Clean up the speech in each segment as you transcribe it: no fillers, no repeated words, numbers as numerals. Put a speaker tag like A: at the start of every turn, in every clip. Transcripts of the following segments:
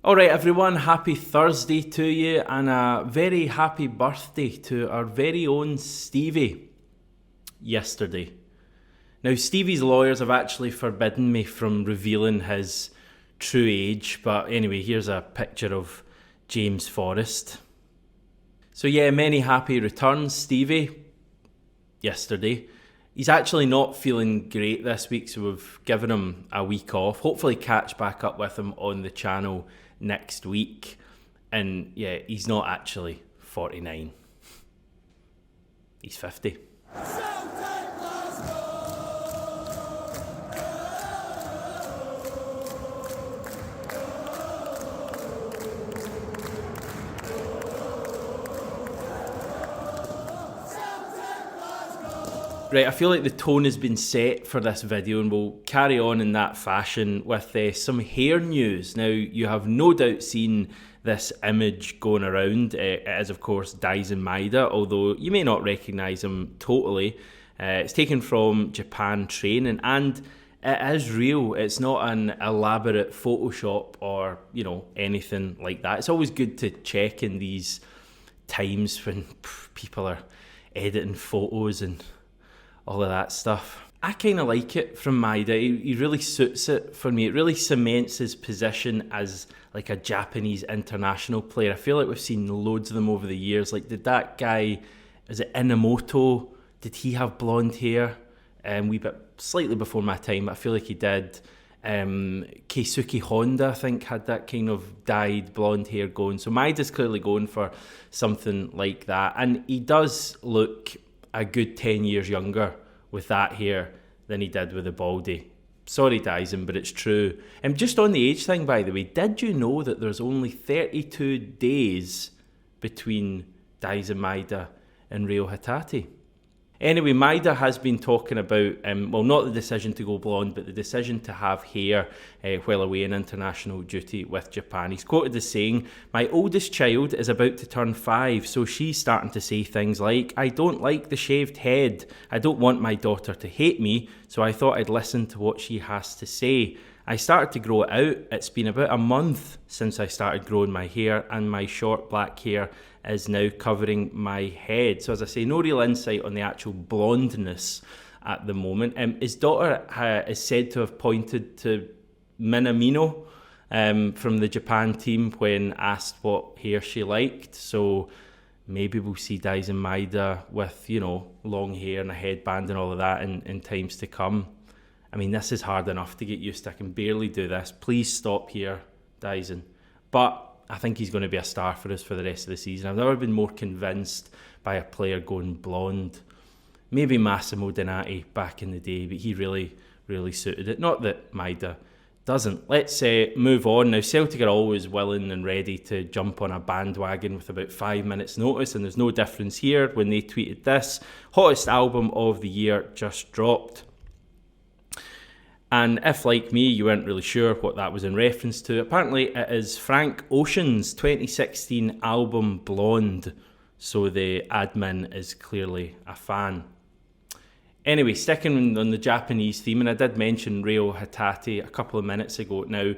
A: Alright everyone, happy Thursday to you and a very happy birthday to our very own Stevie yesterday. Now Stevie's lawyers have actually forbidden me from revealing his true age, but anyway, here's a picture of James Forrest. So yeah, many happy returns, Stevie, yesterday. He's actually not feeling great this week, so we've given him a week off. Hopefully catch back up with him on the channel next week. And yeah, he's not actually 49. He's 50. Right, I feel like the tone has been set for this video and we'll carry on in that fashion with some hair news. Now, you have no doubt seen this image going around. It is, of course, Daisen Maeda, although you may not recognise him totally. It's taken from Japan training and it is real. It's not an elaborate Photoshop or, anything like that. It's always good to check in these times when people are editing photos and all of that stuff. I kind of like it from Maeda. He really suits it for me. It really cements his position as like a Japanese international player. I feel like we've seen loads of them over the years. Like, did that guy, is it Inamoto? Did he have blonde hair? Wee bit slightly before my time, but I feel like he did. Keisuke Honda, I think, had that kind of dyed blonde hair going. So Maeda's clearly going for something like that. And he does look a good 10 years younger with that hair than he did with the baldy. Sorry, Daisen, but it's true. And just on the age thing, by the way, did you know that there's only 32 days between Daisen Maeda and Ryo Hatate? Anyway, Maeda has been talking about, not the decision to go blonde, but the decision to have hair while away on international duty with Japan. He's quoted as saying, "My oldest child is about to turn 5, so she's starting to say things like, 'I don't like the shaved head. I don't want my daughter to hate me, so I thought I'd listen to what she has to say. I started to grow it out. It's been about a month since I started growing my hair, and my short black hair is now covering my head.'" So as I say, no real insight on the actual blondness at the moment. His daughter is said to have pointed to Minamino from the Japan team when asked what hair she liked. So maybe we'll see Daisen Maeda with, long hair and a headband and all of that in times to come. I mean, this is hard enough to get used to. I can barely do this. Please stop here, Daisen. But I think he's going to be a star for us for the rest of the season. I've never been more convinced by a player going blonde. Maybe Massimo Donati back in the day, but he really, really suited it. Not that Maeda doesn't. Let's move on. Now, Celtic are always willing and ready to jump on a bandwagon with about 5 minutes notice, and there's no difference here when they tweeted this. Hottest album of the year just dropped. And if, like me, you weren't really sure what that was in reference to, apparently it is Frank Ocean's 2016 album Blonde. So the admin is clearly a fan. Anyway, sticking on the Japanese theme, and I did mention Ryo Hatate a couple of minutes ago now,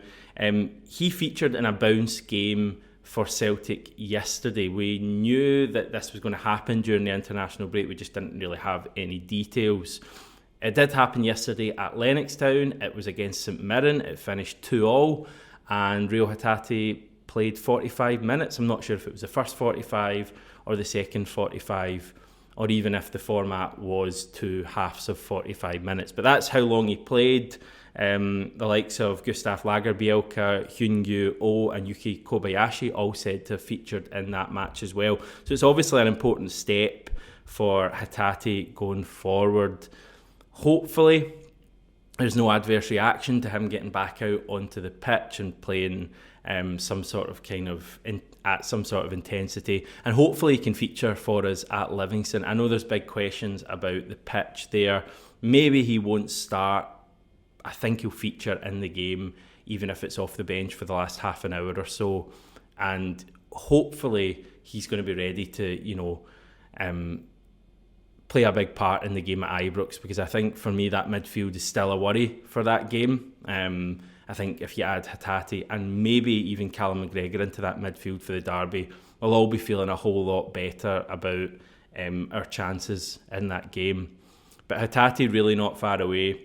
A: he featured in a bounce game for Celtic yesterday. We knew that this was going to happen during the international break, we just didn't really have any details. It did happen yesterday at Lennoxtown. It was against St Mirren. It finished 2-2, and Ryo Hatate played 45 minutes. I'm not sure if it was the first 45 or the second 45, or even if the format was 2 halves of 45 minutes. But that's how long he played. The likes of Gustav Lagerbielke, Hyun-Gyu Oh and Yuki Kobayashi all said to have featured in that match as well. So it's obviously an important step for Hatate going forward. Hopefully, there's no adverse reaction to him getting back out onto the pitch and playing at some sort of intensity, and hopefully he can feature for us at Livingston. I know there's big questions about the pitch there. Maybe he won't start. I think he'll feature in the game, even if it's off the bench for the last half an hour or so, and hopefully he's going to be ready to, play a big part in the game at Ibrox, because I think for me that midfield is still a worry for that game. I think if you add Hatate and maybe even Callum McGregor into that midfield for the derby, we'll all be feeling a whole lot better about our chances in that game. But Hatate really not far away.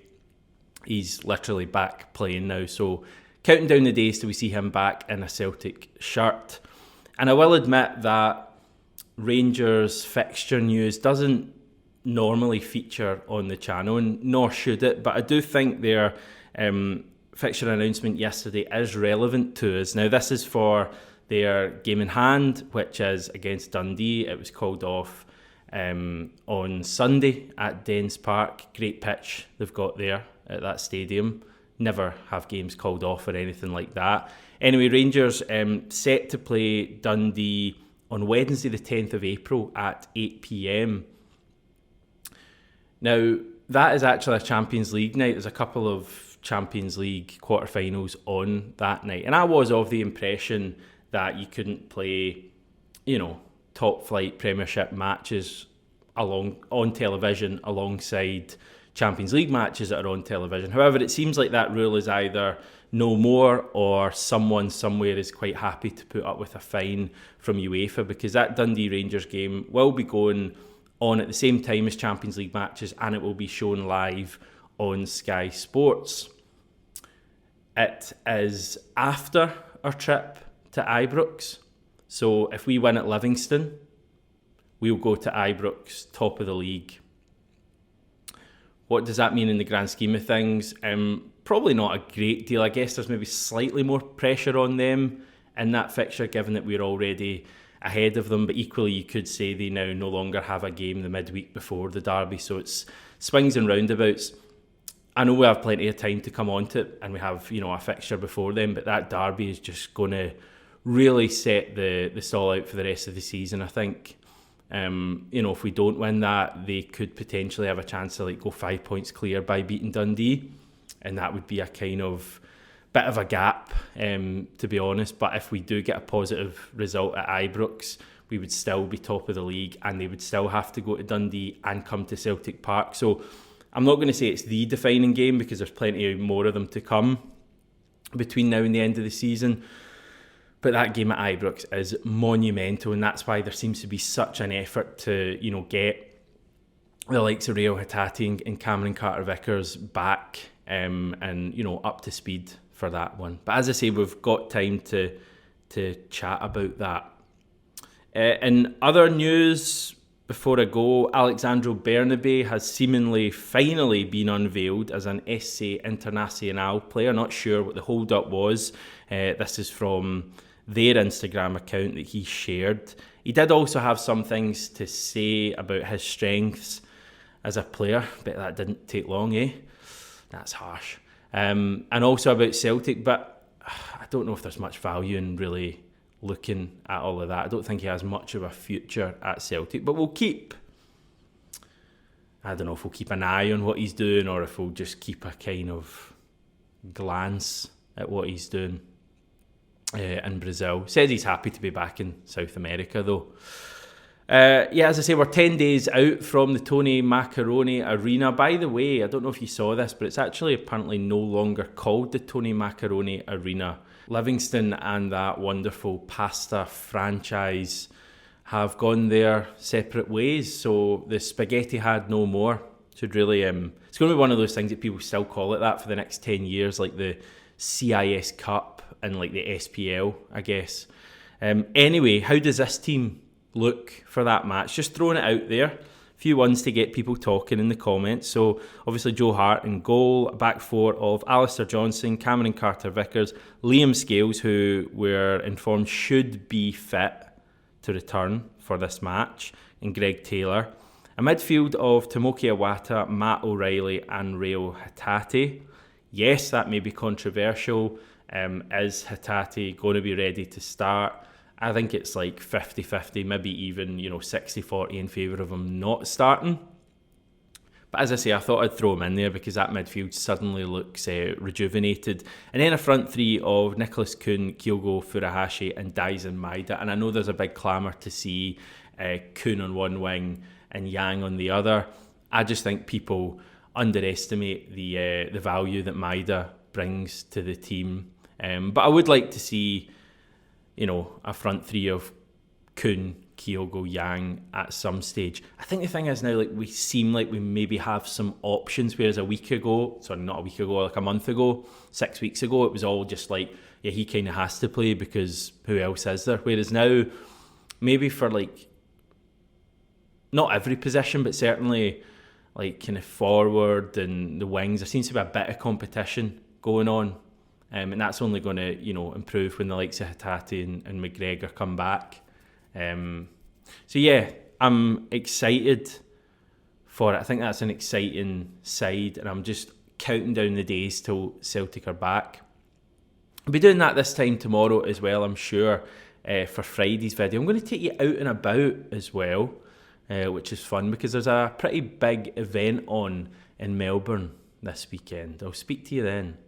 A: He's literally back playing now, so counting down the days till we see him back in a Celtic shirt. And I will admit that Rangers fixture news doesn't normally feature on the channel, and nor should it, but I do think their fixture announcement yesterday is relevant to us. Now, this is for their game in hand, which is against Dundee. It was called off on Sunday at Dens Park. Great pitch they've got there at that stadium. Never have games called off or anything like that. Anyway, Rangers set to play Dundee on Wednesday the 10th of April at 8 p.m. Now, that is actually a Champions League night. There's a couple of Champions League quarterfinals on that night. And I was of the impression that you couldn't play, top flight Premiership matches on television alongside Champions League matches that are on television. However, it seems like that rule is either no more or someone somewhere is quite happy to put up with a fine from UEFA, because that Dundee Rangers game will be going on at the same time as Champions League matches, and it will be shown live on Sky Sports. It is after our trip to Ibrox. So if we win at Livingston, we'll go to Ibrox, top of the league. What does that mean in the grand scheme of things? Probably not a great deal. I guess there's maybe slightly more pressure on them in that fixture, given that we're already ahead of them. But equally, you could say they now no longer have a game the midweek before the derby. So it's swings and roundabouts. I know we have plenty of time to come on to it, and we have, a fixture before them, but that derby is just going to really set the stall out for the rest of the season, I think. If we don't win that, they could potentially have a chance to go 5 points clear by beating Dundee, and that would be a kind of bit of a gap, to be honest. But if we do get a positive result at Ibrox, we would still be top of the league, and they would still have to go to Dundee and come to Celtic Park. So I'm not going to say it's the defining game, because there's plenty more of them to come between now and the end of the season. But that game at Ibrox is monumental, and that's why there seems to be such an effort to, get the likes of Rio Hatate and Cameron Carter-Vickers back and, up to speed for that one. But as I say, we've got time to chat about that. In other news, before I go, Alexandro Bernabe has seemingly finally been unveiled as an SC Internacional player. Not sure what the hold-up was. This is from their Instagram account that he shared. He did also have some things to say about his strengths as a player, but that didn't take long, eh? That's harsh. And also about Celtic, but I don't know if there's much value in really looking at all of that. I don't think he has much of a future at Celtic, but I don't know if we'll keep an eye on what he's doing, or if we'll just keep a kind of glance at what he's doing in Brazil. Says he's happy to be back in South America, though. As I say, we're 10 days out from the Tony Macaroni Arena. By the way, I don't know if you saw this, but it's actually apparently no longer called the Tony Macaroni Arena. Livingston and that wonderful pasta franchise have gone their separate ways, so the spaghetti had no more. Should really, it's going to be one of those things that people still call it that for the next 10 years, like the CIS Cup and like the SPL, I guess. Anyway, how does this team look for that match? Just throwing it out there. A few ones to get people talking in the comments. So obviously Joe Hart in goal, back four of Alistair Johnson, Cameron Carter-Vickers, Liam Scales, who we're informed should be fit to return for this match, and Greg Taylor. A midfield of Tomoki Iwata, Matt O'Reilly and Rio Hatate. Yes, that may be controversial. Is Hatate going to be ready to start? I think it's like 50-50, maybe even 60-40 in favour of him not starting. But as I say, I thought I'd throw him in there because that midfield suddenly looks rejuvenated. And then a front three of Nicholas Kuhn, Kyogo Furuhashi and Daisen Maeda. And I know there's a big clamour to see Kuhn on one wing and Yang on the other. I just think people underestimate the value that Maeda brings to the team. But I would like to see, a front three of Kun, Kyogo, Yang at some stage. I think the thing is now, we seem like we maybe have some options, whereas not a week ago, like a month ago, 6 weeks ago, it was all just he kind of has to play because who else is there? Whereas now, maybe for not every position, but certainly kind of forward and the wings, there seems to be a bit of competition going on. And that's only going to, improve when the likes of Hatate and McGregor come back. So yeah, I'm excited for it. I think that's an exciting side, and I'm just counting down the days till Celtic are back. I'll be doing that this time tomorrow as well, I'm sure, for Friday's video. I'm going to take you out and about as well, which is fun because there's a pretty big event on in Melbourne this weekend. I'll speak to you then.